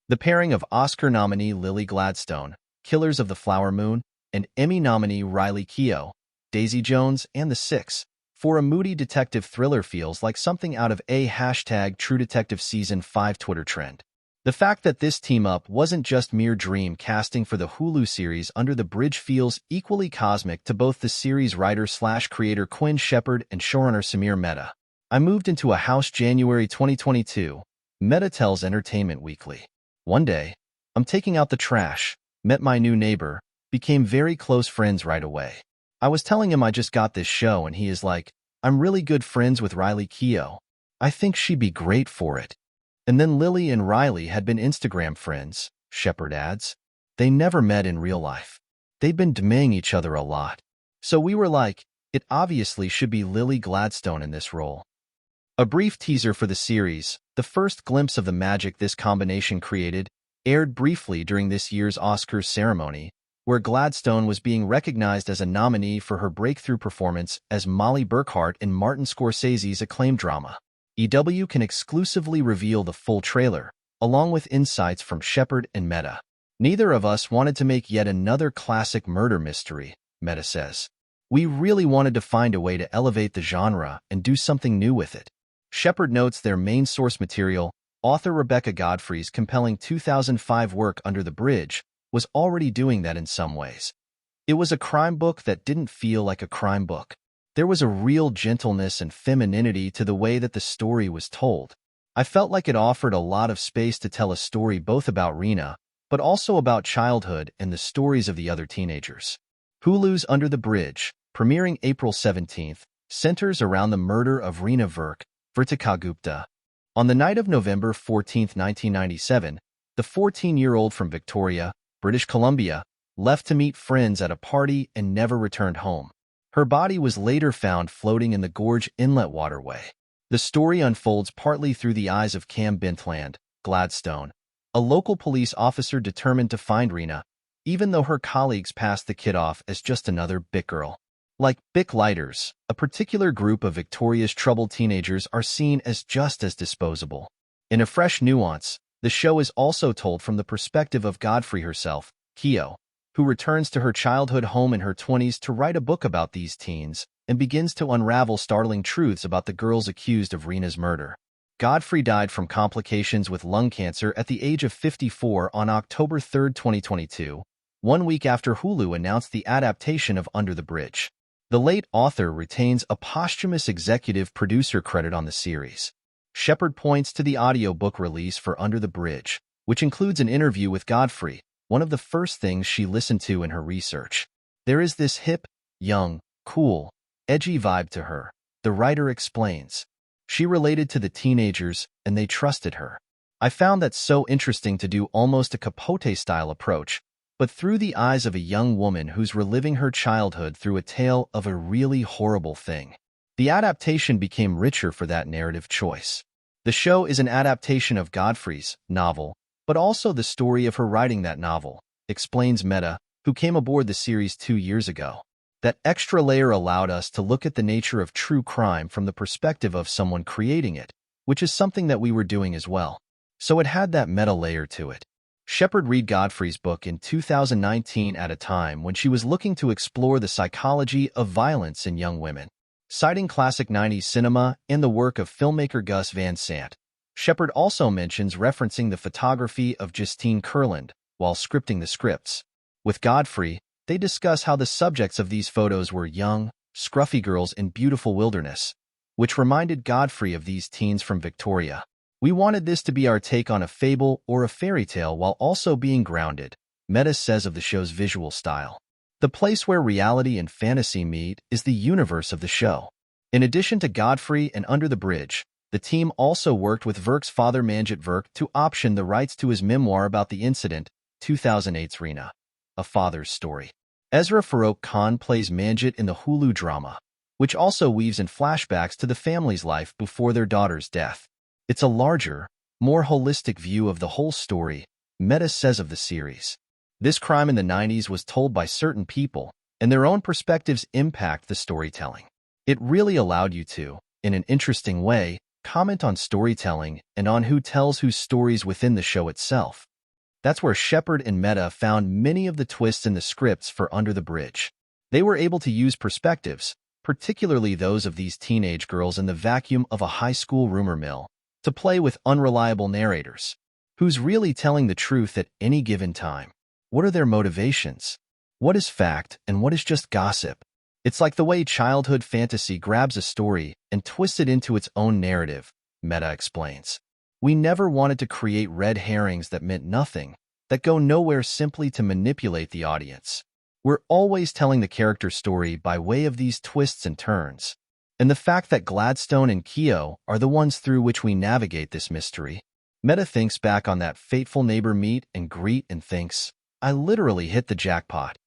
The pairing of Oscar nominee Lily Gladstone, Killers of the Flower Moon, and Emmy nominee Riley Keough, Daisy Jones, and The Six, for a moody detective thriller feels like something out of a #True Detective Season 5 Twitter trend. The fact that this team-up wasn't just mere dream casting for the Hulu series Under the Bridge feels equally cosmic to both the series writer/creator Quinn Shepard and showrunner Samir Mehta. I moved into a house January 2022, Mehta tells Entertainment Weekly. One day, I'm taking out the trash, met my new neighbor, became very close friends right away. I was telling him I just got this show and he is like, I'm really good friends with Riley Keough. I think she'd be great for it. And then Lily and Riley had been Instagram friends, Shepard adds. They never met in real life. They'd been DMing each other a lot. So we were like, it obviously should be Lily Gladstone in this role. A brief teaser for the series, the first glimpse of the magic this combination created, aired briefly during this year's Oscars ceremony, where Gladstone was being recognized as a nominee for her breakthrough performance as Molly Burkhart in Martin Scorsese's acclaimed drama. EW can exclusively reveal the full trailer, along with insights from Shepard and Mehta. Neither of us wanted to make yet another classic murder mystery, Mehta says. We really wanted to find a way to elevate the genre and do something new with it. Shepard notes their main source material, author Rebecca Godfrey's compelling 2005 work Under the Bridge, was already doing that in some ways. It was a crime book that didn't feel like a crime book. There was a real gentleness and femininity to the way that the story was told. I felt like it offered a lot of space to tell a story both about Rena, but also about childhood and the stories of the other teenagers. Hulu's Under the Bridge, premiering April 17th, centers around the murder of Rena Vertika Gupta. On the night of November 14, 1997, the 14-year-old from Victoria, British Columbia, left to meet friends at a party and never returned home. Her body was later found floating in the Gorge Inlet waterway. The story unfolds partly through the eyes of Cam Bintland, Gladstone, a local police officer determined to find Rena, even though her colleagues passed the kid off as just another Bic girl. Like Bic Lighters, a particular group of Victoria's troubled teenagers are seen as just as disposable. In a fresh nuance, the show is also told from the perspective of Godfrey herself, Keough, who returns to her childhood home in her 20s to write a book about these teens and begins to unravel startling truths about the girls accused of Rena's murder. Godfrey died from complications with lung cancer at the age of 54 on October 3, 2022, 1 week after Hulu announced the adaptation of Under the Bridge. The late author retains a posthumous executive producer credit on the series. Shepard points to the audiobook release for Under the Bridge, which includes an interview with Godfrey, one of the first things she listened to in her research. There is this hip, young, cool, edgy vibe to her, the writer explains. She related to the teenagers, and they trusted her. I found that so interesting to do almost a Capote-style approach, but through the eyes of a young woman who's reliving her childhood through a tale of a really horrible thing. The adaptation became richer for that narrative choice. The show is an adaptation of Godfrey's novel, but also the story of her writing that novel, explains Mehta, who came aboard the series 2 years ago. That extra layer allowed us to look at the nature of true crime from the perspective of someone creating it, which is something that we were doing as well. So it had that meta layer to it. Shepard read Godfrey's book in 2019 at a time when she was looking to explore the psychology of violence in young women. Citing classic 90s cinema and the work of filmmaker Gus Van Sant, Shepard also mentions referencing the photography of Justine Kurland while scripting the scripts. With Godfrey, they discuss how the subjects of these photos were young, scruffy girls in beautiful wilderness, which reminded Godfrey of these teens from Victoria. We wanted this to be our take on a fable or a fairy tale while also being grounded, Mehta says of the show's visual style. The place where reality and fantasy meet is the universe of the show. In addition to Godfrey and Under the Bridge, the team also worked with Verk's father Manjit Verk to option the rights to his memoir about the incident, 2008's Rena, A Father's Story. Ezra Farouk Khan plays Manjit in the Hulu drama, which also weaves in flashbacks to the family's life before their daughter's death. It's a larger, more holistic view of the whole story, Mehta says of the series. This crime in the 90s was told by certain people, and their own perspectives impact the storytelling. It really allowed you to, in an interesting way, comment on storytelling and on who tells whose stories within the show itself. That's where Shepard and Meta found many of the twists in the scripts for Under the Bridge. They were able to use perspectives, particularly those of these teenage girls in the vacuum of a high school rumor mill, to play with unreliable narrators. Who's really telling the truth at any given time? What are their motivations? What is fact and what is just gossip? It's like the way childhood fantasy grabs a story and twists it into its own narrative, Meta explains. We never wanted to create red herrings that meant nothing, that go nowhere simply to manipulate the audience. We're always telling the character's story by way of these twists and turns. And the fact that Gladstone and Keough are the ones through which we navigate this mystery. Meta thinks back on that fateful neighbor meet and greet and thinks, I literally hit the jackpot.